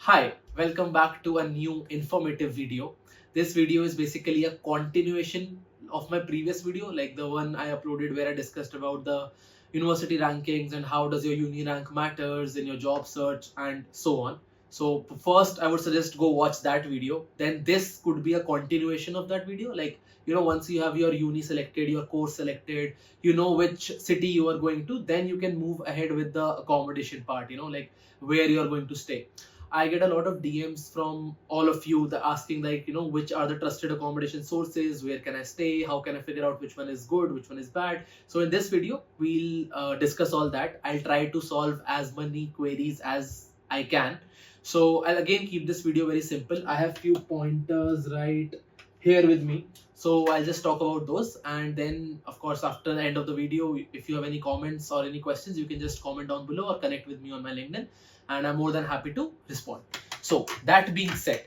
Hi, welcome back to a new informative video. This video is basically a continuation of my previous video, like the one I uploaded where I discussed about the university rankings and how does your uni rank matters in your job search and so on. So first I would suggest go watch that video. Then this could be a continuation of that video. Like, once you have your uni selected, your course selected, you know which city you are going to, then you can move ahead with the accommodation part, like where you are going to stay. I get a lot of DMs from all of you that asking like, which are the trusted accommodation sources, where can I stay, how can I figure out which one is good, which one is bad. So in this video, we'll discuss all that. I'll try to solve as many queries as I can. So I'll again keep this video very simple. I have few pointers right here with me. So I'll just talk about those, and then of course after the end of the video, if you have any comments or any questions, you can just comment down below or connect with me on my LinkedIn, and I'm more than happy to respond. So that being said,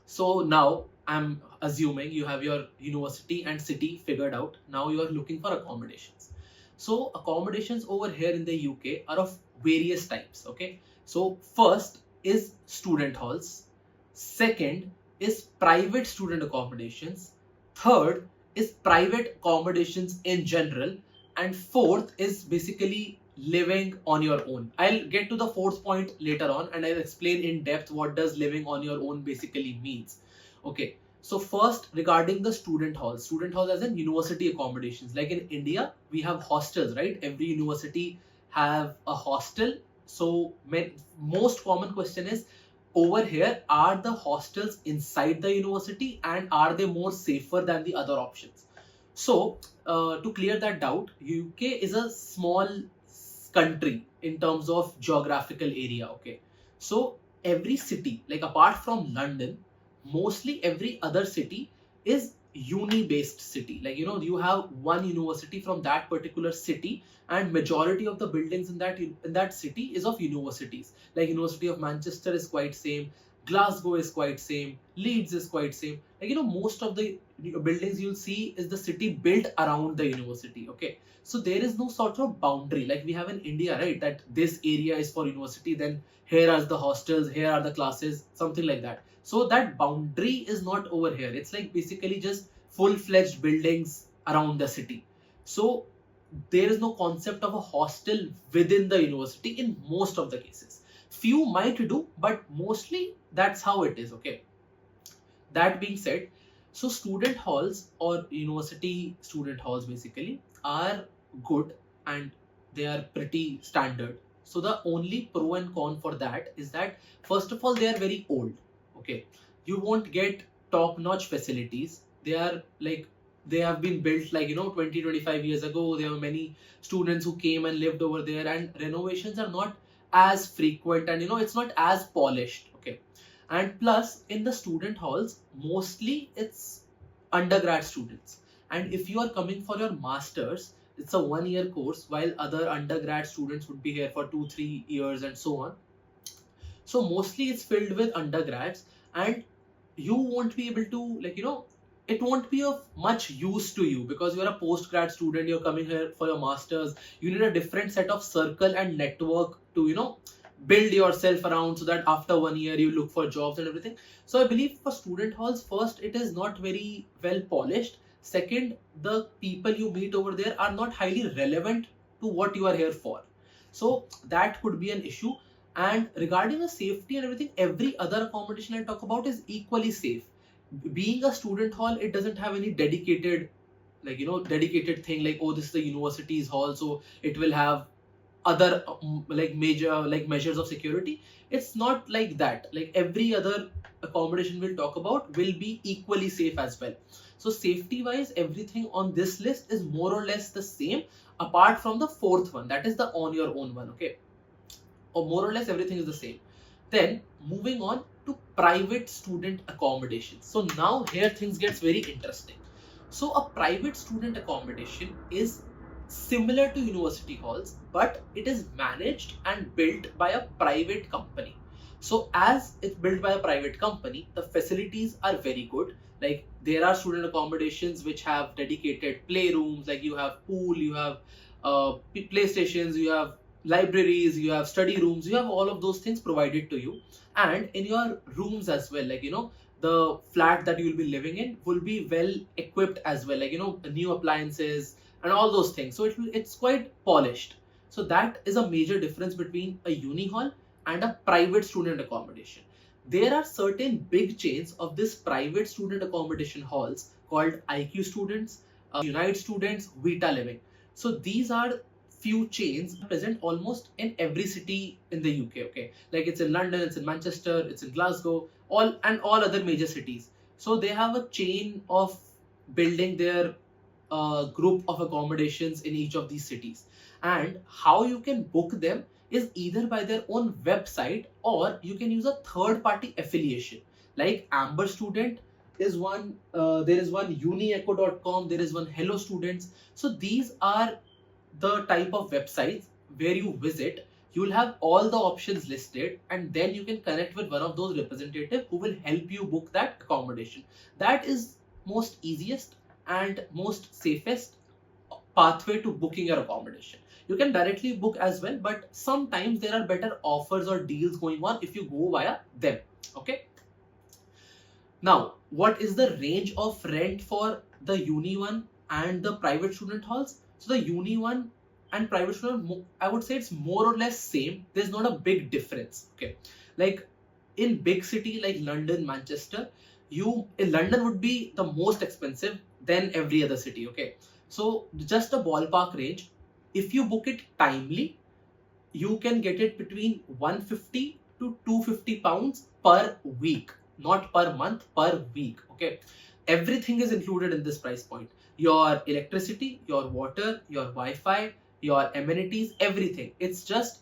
so now I'm assuming you have your university and city figured out. Now you are looking for accommodations. So accommodations over here in the UK are of various types. Okay. So first is student halls. Second is private student accommodations. Third is private accommodations in general. And fourth is basically living on your own. I'll get to the fourth point later on and I'll explain in depth what does living on your own basically means. Okay. So first, regarding the student halls as in university accommodations. Like in India, we have hostels, right? Every university have a hostel. So most common question is, over here, are the hostels inside the university and are they more safer than the other options? So to clear that doubt, UK is a small country in terms of geographical area. Okay, so every city, like apart from London, mostly every other city is uni based city. Like, you have one university from that particular city, and majority of the buildings in that city is of universities. Like University of Manchester is quite same, Glasgow is quite same, Leeds is quite same. Like, most of the buildings you'll see is the city built around the university. Okay, so there is no sort of boundary like we have in India, right? That this area is for university, then here are the hostels, here are the classes, something like that. So that boundary is not over here. It's like basically just full-fledged buildings around the city. So there is no concept of a hostel within the university in most of the cases. Few might do, but mostly that's how it is. Okay. That being said, so student halls or university student halls basically are good and they are pretty standard. So the only pro and con for that is that first of all, they are very old. Okay, you won't get top notch facilities. They are like, they have been built like 20-25 years ago. There were many students who came and lived over there, and renovations are not as frequent, and it's not as polished. Okay, and plus in the student halls mostly it's undergrad students, and if you are coming for your masters, it's a 1 year course, while other undergrad students would be here for 2-3 years and so on. So mostly it's filled with undergrads, and you won't be able to, like, it won't be of much use to you because you're a post-grad student, you're coming here for your masters. You need a different set of circle and network to, build yourself around, so that after 1 year you look for jobs and everything. So I believe for student halls, first, it is not very well polished. Second, the people you meet over there are not highly relevant to what you are here for. So that could be an issue. And regarding the safety and everything, every other accommodation I talk about is equally safe. Being a student hall, it doesn't have any dedicated, like, dedicated thing like, oh, this is the university's hall, so it will have other like major like measures of security. It's not like that. Like every other accommodation we'll talk about will be equally safe as well. So safety wise, everything on this list is more or less the same, apart from the fourth one, that is the on your own one. Okay, or more or less everything is the same. Then moving on to private student accommodation. So now here things gets very interesting. So a private student accommodation is similar to university halls, but it is managed and built by a private company. So as it's built by a private company, the facilities are very good. Like there are student accommodations which have dedicated playrooms, like you have pool, you have playstations, you have libraries, you have study rooms, you have all of those things provided to you. And in your rooms as well, like, the flat that you will be living in will be well equipped as well, like, new appliances and all those things. So it's quite polished. So that is a major difference between a uni hall and a private student accommodation. There are certain big chains of this private student accommodation halls called IQ Students, Unite Students, Vita Living. So these are few chains present almost in every city in the UK. Okay, like it's in London, it's in Manchester, it's in Glasgow, all other major cities. So they have a chain of building their group of accommodations in each of these cities. And how you can book them is either by their own website, or you can use a third party affiliation. Like Amber Student is one, there is one uniecho.com, there is one Hello Students. So these are the type of websites where you visit. You will have all the options listed, and then you can connect with one of those representatives who will help you book that accommodation. That is most easiest and most safest pathway to booking your accommodation. You can directly book as well, but sometimes there are better offers or deals going on if you go via them. Okay. Now, what is the range of rent for the uni one and the private student halls? So the uni one and private student, I would say it's more or less same. There's not a big difference. Okay, like in big city like London, Manchester, in London would be the most expensive than every other city. Okay, so just a ballpark range. If you book it timely, you can get it between 150 to 250 pounds per week, not per month, per week. Okay, everything is included in this price point: your electricity, your water, your Wi-Fi, your amenities, everything. It's just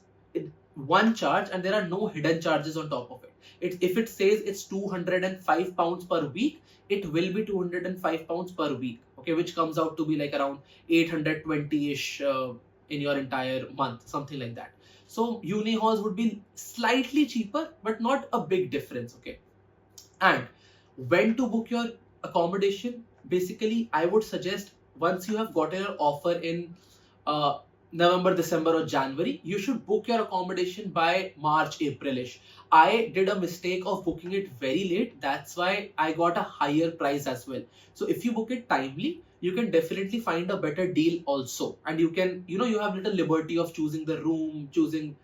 one charge, and there are no hidden charges on top of it. If it says it's 205 pounds per week, it will be 205 pounds per week. Okay, which comes out to be like around 820-ish in your entire month, something like that. So uni halls would be slightly cheaper, but not a big difference. Okay, and when to book your accommodation? Basically, I would suggest once you have gotten your offer in November, December, or January, you should book your accommodation by March, Aprilish. I did a mistake of booking it very late. That's why I got a higher price as well. So if you book it timely, you can definitely find a better deal also. And you can, you have little liberty of choosing the room, choosing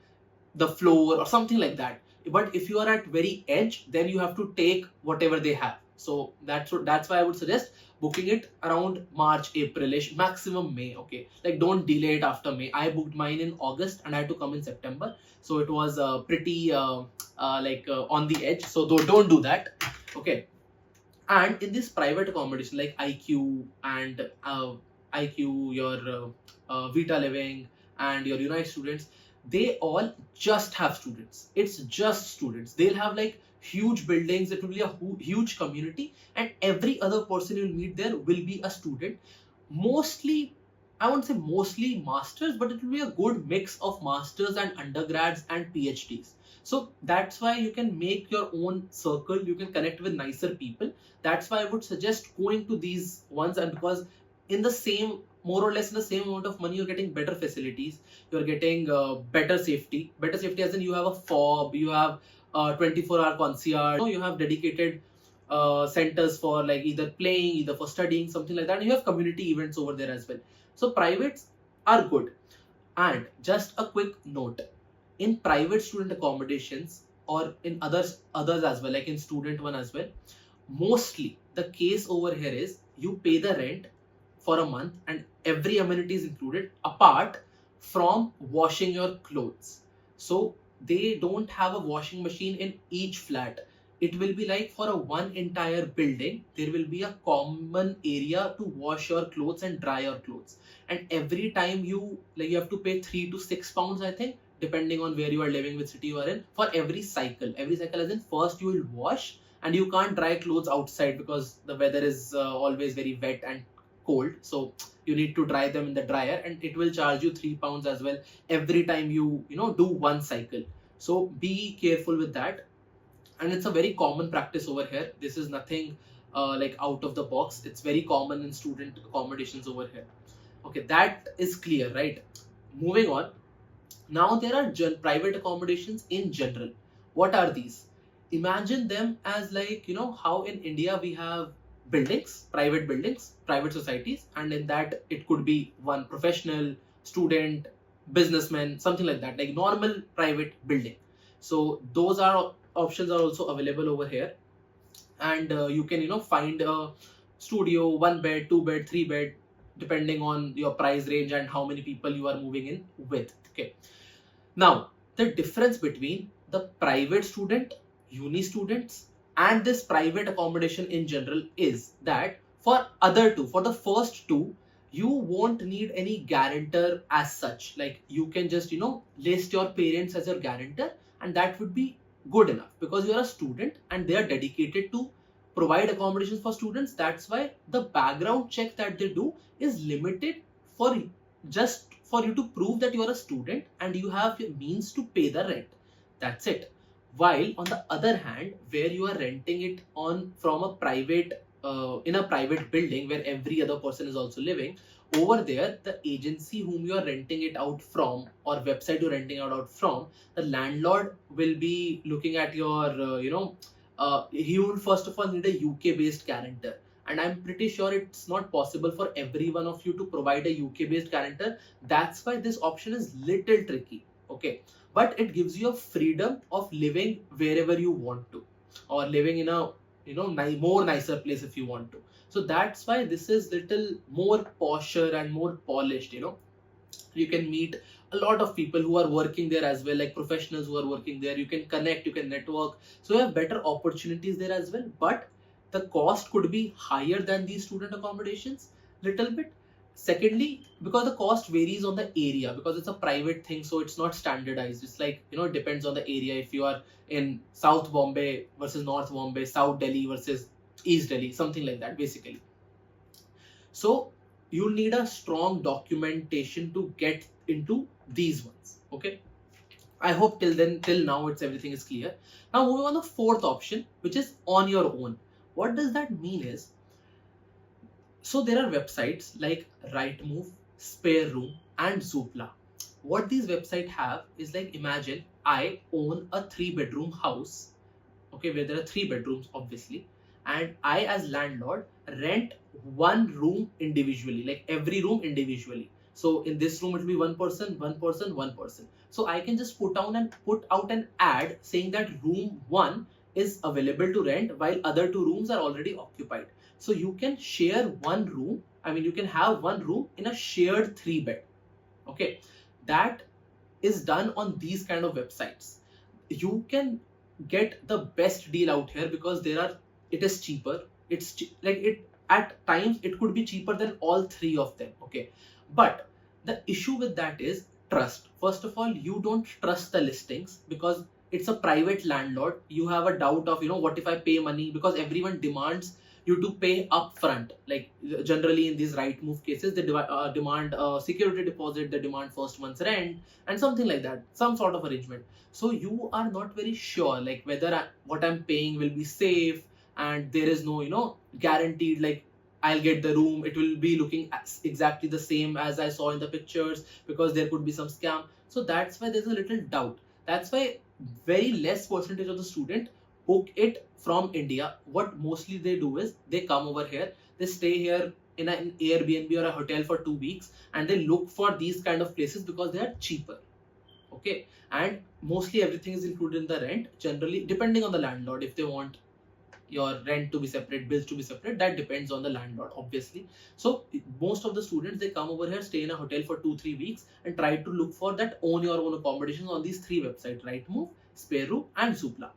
the floor, or something like that. But if you are at very edge, then you have to take whatever they have. So that's why I would suggest booking it around March, Aprilish, maximum May. Okay, like don't delay it after May. I booked mine in August and I had to come in September, so it was pretty on the edge. So don't do that. Okay, and in this private accommodation like IQ and IQ, your Vita Living and your Unite Students, they all just have students. It's just students. They'll have like huge buildings. It will be a huge community, and every other person you'll meet there will be a student. Mostly, I won't say mostly masters, but it will be a good mix of masters and undergrads and PhDs. So that's why you can make your own circle. You can connect with nicer people. That's why I would suggest going to these ones, and because in the same, more or less in the same amount of money, you're getting better facilities. You're getting better safety. Better safety as in you have a fob, you have 24-hour concierge, you have dedicated centers for like either playing, either for studying, something like that. And you have community events over there as well. So privates are good. And just a quick note, in private student accommodations or in others as well, like in student one as well, mostly the case over here is you pay the rent for a month and every amenity is included apart from washing your clothes. So they don't have a washing machine in each flat. It will be like for a one entire building, there will be a common area to wash your clothes and dry your clothes. And every time you have to pay 3 to 6 pounds, I think, depending on where you are living, which city you are in, for every cycle. Every cycle as in first you will wash, and you can't dry clothes outside because the weather is always very wet and cold. So you need to dry them in the dryer, and it will charge you 3 pounds as well every time you do one cycle. So be careful with that. And it's a very common practice over here. This is nothing like out of the box. It's very common in student accommodations over here. Okay, that is clear, right? Moving on. Now there are private accommodations in general. What are these? Imagine them as like, how in India we have buildings, private societies, and in that it could be one professional, student, businessman, something like that, like normal private building. So those are options are also available over here, and you can find a studio, one bed, two bed, three bed, depending on your price range and how many people you are moving in with. Okay, now, the difference between the private student, uni students, and this private accommodation in general is that for the first two, you won't need any guarantor as such. Like you can just, list your parents as your guarantor, and that would be good enough because you're a student and they are dedicated to provide accommodations for students. That's why the background check that they do is limited for just for you to prove that you are a student and you have means to pay the rent. That's it. While on the other hand, where you are renting it on from a private in a private building where every other person is also living, over there the agency whom you are renting it out from or website you're renting it out from, the landlord will be looking at your he will first of all need a UK based guarantor, and I'm pretty sure it's not possible for every one of you to provide a UK based guarantor. That's why this option is little tricky. Okay, but it gives you a freedom of living wherever you want to, or living in a more nicer place if you want to. So that's why this is little more posher and more polished. You can meet a lot of people who are working there as well, like professionals who are working there. You can connect, you can network, so you have better opportunities there as well. But the cost could be higher than these student accommodations little bit. Secondly, because the cost varies on the area, because it's a private thing, so it's not standardized. It's like, it depends on the area. If you are in South Bombay versus North Bombay, South Delhi versus East Delhi, something like that basically. So you need a strong documentation to get into these ones. Okay, I hope till now it's everything is clear. Now moving on the fourth option, which is on your own. What does that mean is, so there are websites like Rightmove, Spare Room, and Zoopla. What these websites have is like, imagine I own a 3-bedroom house, okay, where there are 3 bedrooms obviously, and I as landlord rent one room individually, like every room individually. So in this room it will be one person, one person, one person. So I can just put out an ad saying that room 1 is available to rent while other 2 rooms are already occupied. So you can share one room. I mean, you can have one room in a shared 3-bed. Okay, that is done on these kind of websites. You can get the best deal out here because it is cheaper. At times it could be cheaper than all 3 of them. Okay, but the issue with that is trust. First of all, you don't trust the listings because it's a private landlord. You have a doubt of, what if I pay money, because everyone demands you to pay upfront. Like generally in these Rightmove cases, they demand a security deposit, they demand first month's rent, and something like that, some sort of arrangement. So you are not very sure like whether what I'm paying will be safe, and there is no guaranteed like I'll get the room, it will be looking exactly the same as I saw in the pictures, because there could be some scam. So that's why there's a little doubt. That's why very less percentage of the student book it from India. What mostly they do is they come over here, they stay here in an Airbnb or a hotel for 2 weeks, and they look for these kind of places because they are cheaper. Okay, and mostly everything is included in the rent, generally depending on the landlord. If they want your rent to be separate, bills to be separate, that depends on the landlord obviously. So most of the students, they come over here, stay in a hotel for 2-3 weeks, and try to look for that own your own accommodations on these 3 websites: Rightmove, Spare Room, and Zoopla.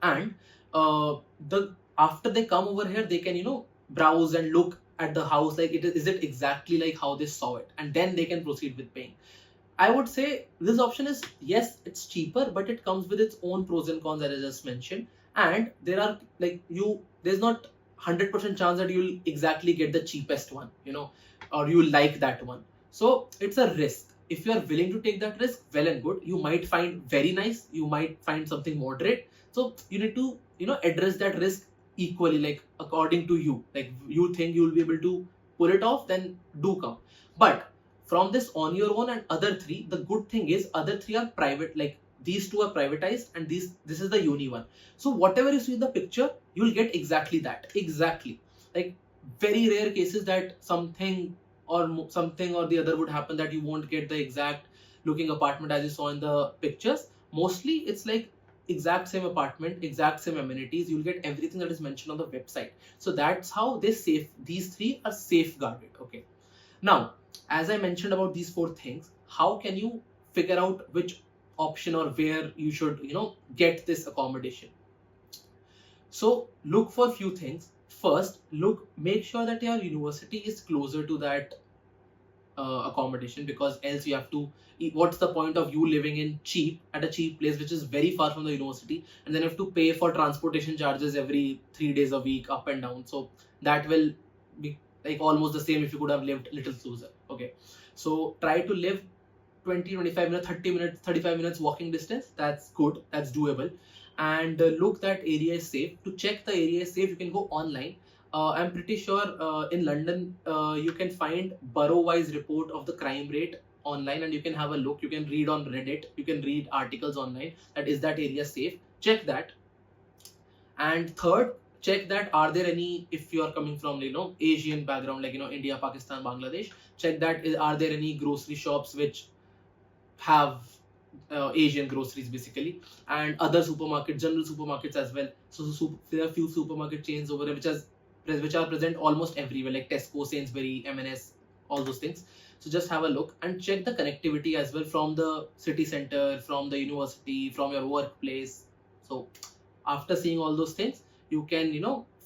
And after they come over here, they can browse and look at the house, like is it exactly like how they saw it, and then they can proceed with paying. I would say this option is, yes, it's cheaper, but it comes with its own pros and cons, as I just mentioned. And there are there's not 100% chance that you'll exactly get the cheapest one, or you'll like that one. So it's a risk. If you are willing to take that risk, well and good. You might find very nice, you might find something moderate. So you need to address that risk equally, like according to you. Like you think you'll be able to pull it off, then do come. But from this on your own and other three, the good thing is other three are private, like these two are privatized and this is the uni one. So whatever you see in the picture, you'll get exactly that, exactly. Like very rare cases that something or the other would happen that you won't get the exact looking apartment as you saw in the pictures. Mostly it's like exact same apartment, exact same amenities, you'll get everything that is mentioned on the website. So that's how these three are safeguarded. Okay, now as I mentioned about these four things, how can you figure out which option or where you should get this accommodation? So look for few things. First, make sure that your university is closer to that accommodation, because else you have to what's the point of you living in at a cheap place which is very far from the university, and then you have to pay for transportation charges every 3 days a week up and down. So that will be like almost the same if you could have lived a little closer. Okay, so try to live 20, 25 minutes, 30 minutes, 35 minutes walking distance. That's good, that's doable. And look that area is safe. To check the area is safe, you can go online. I'm pretty sure in London you can find borough-wise report of the crime rate online, and you can have a look. You can read on Reddit. You can read articles online that is that area safe. Check that. And third, check that are there any, if you are coming from Asian background like India, Pakistan, Bangladesh, check that are there any grocery shops which have Asian groceries basically, and other supermarkets, general supermarkets as well. So there are few supermarket chains over there which are present almost everywhere, like Tesco, Sainsbury, M&S, all those things. So just have a look and check the connectivity as well from the city center, from the university, from your workplace. So after seeing all those things, you can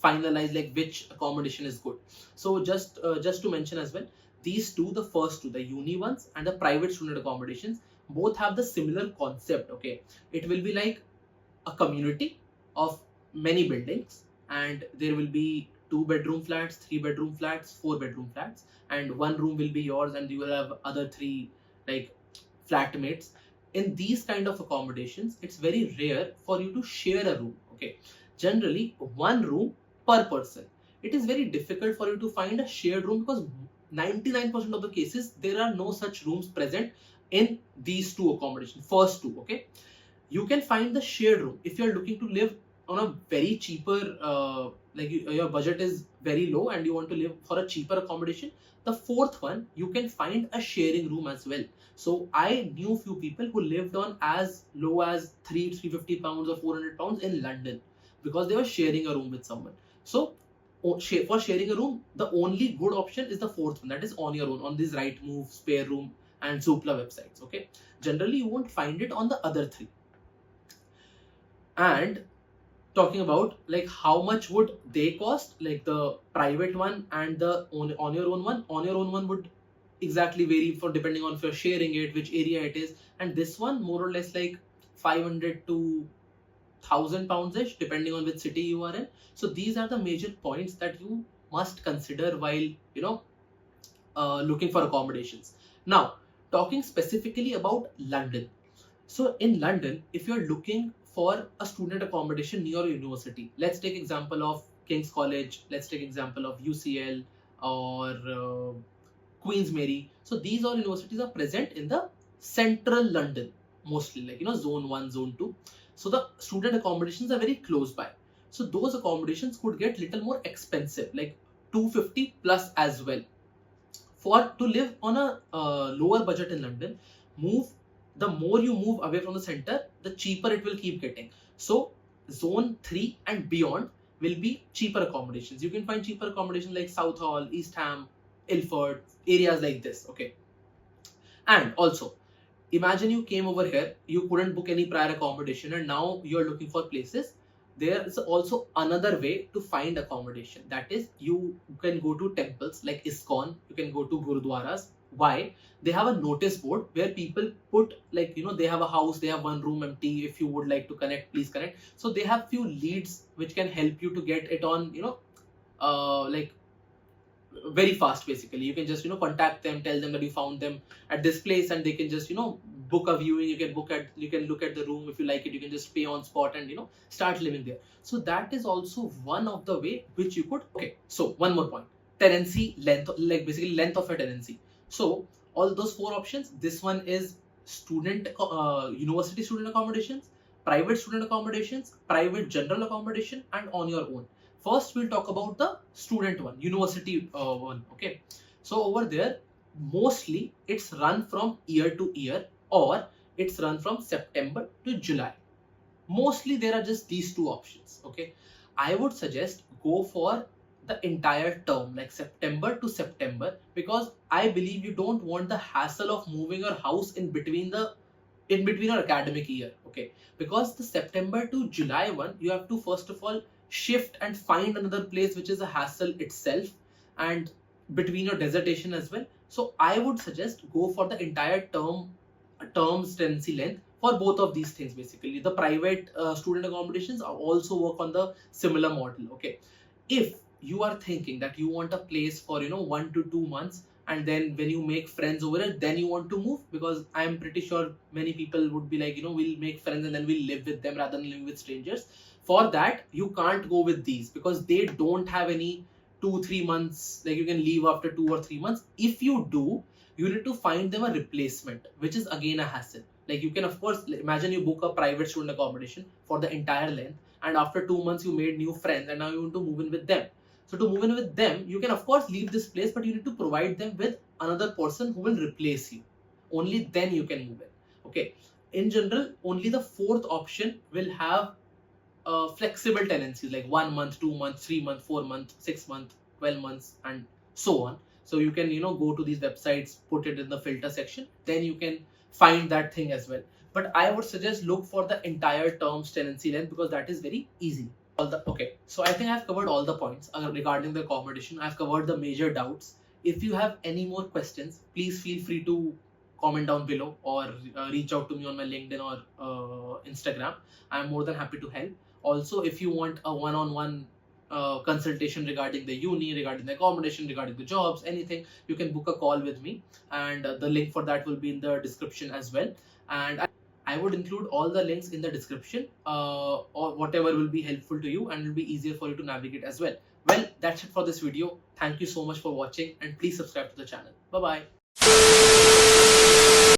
finalize like which accommodation is good. So just to mention as well, these two, the first two, the uni ones and the private student accommodations, both have the similar concept. Okay, it will be like a community of many buildings, and there will be 2-bedroom flats, 3-bedroom flats, 4-bedroom flats, and one room will be yours, and you will have other three like flatmates. In these kind of accommodations, it's very rare for you to share a room. Okay, generally one room per person. It is very difficult for you to find a shared room because 99% of the cases there are no such rooms present in these two accommodations, first two. Okay, you can find the shared room if you're looking to live on a very cheaper your budget is very low and you want to live for a cheaper accommodation. The fourth one, you can find a sharing room as well. So I knew few people who lived on as low as 350 pounds or 400 pounds in London because they were sharing a room with someone. So for sharing a room, the only good option is the fourth one, that is on your own, on these Rightmove, Spare Room and Zoopla websites. Okay, generally you won't find it on the other three. And talking about like how much would they cost, like the private one and the on your own one would exactly vary for depending on if you're sharing it, which area it is, and this one more or less like 500 to 1,000 pounds ish depending on which city you are in. So these are the major points that you must consider while looking for accommodations. Now talking specifically about London. So in London, if you're looking for a student accommodation near university, let's take example of King's College, let's take example of UCL or Queen's Mary. So these all universities are present in the central London, mostly like zone 1, zone 2. So the student accommodations are very close by. So those accommodations could get little more expensive, like 250 plus as well. For to live on a lower budget in London, the more you move away from the center, the cheaper it will keep getting. So zone 3 and beyond will be cheaper accommodations. You can find cheaper accommodations like Southall, East Ham, Ilford, areas like this. Okay, and also imagine you came over here, you couldn't book any prior accommodation, and now you're looking for places. There is also another way to find accommodation, that is you can go to temples like ISKCON, you can go to gurudwaras. Why? They have a notice board where people put like they have a house, they have one room empty, if you would like to connect, please connect. So they have few leads which can help you to get it on like very fast. Basically you can just contact them, tell them that you found them at this place, and they can just book a viewing. You can look at the room. If you like it, you can just pay on spot and start living there. So that is also one of the way which you could. Okay, so one more point, tenancy length, like basically length of a tenancy. So All those four options. This one is university student accommodations, private student accommodations, private general accommodation, and on your own. First, we'll talk about the student one, university one. Okay, so over there, mostly it's run from year to year, or it's run from September to July. Mostly there are just these two options. Okay, I would suggest go for the entire term, like September to September, because I believe you don't want the hassle of moving your house in between your academic year. Okay, because the September to July one, you have to first of all shift and find another place, which is a hassle itself, and between your dissertation as well. So I would suggest go for the entire term's tenancy length for both of these things. Basically, the private student accommodations also work on the similar model. Okay, if you are thinking that you want a place for 1 to 2 months, and then when you make friends over it, then you want to move, because I am pretty sure many people would be like, we'll make friends and then we'll live with them rather than living with strangers. For that, you can't go with these, because they don't have any 2-3 months, like you can leave after 2 or 3 months. If you do, you need to find them a replacement, which is again a hassle. Like, you can, of course, imagine you book a private student accommodation for the entire length, and after 2 months you made new friends and now you want to move in with them. So to move in with them, you can of course leave this place, but you need to provide them with another person who will replace you. Only then you can move in. Okay, in general, only the fourth option will have flexible tenancies, like 1 month, 2 months, 3 months, 4 months, 6 months, 12 months, and so on. So you can go to these websites, put it in the filter section, then you can find that thing as well. But I would suggest look for the entire term's tenancy length, because that is very easy. Okay, so I think I've covered all the points regarding the accommodation. I've covered the major doubts. If you have any more questions, please feel free to comment down below, or reach out to me on my LinkedIn or Instagram. I'm more than happy to help. Also, if you want a one-on-one consultation regarding the uni, regarding the accommodation, regarding the jobs, anything, you can book a call with me, and the link for that will be in the description as well. And I would include all the links in the description, or whatever will be helpful to you and will be easier for you to navigate as well. Well, that's it for this video. Thank you so much for watching, and please subscribe to the channel. Bye bye.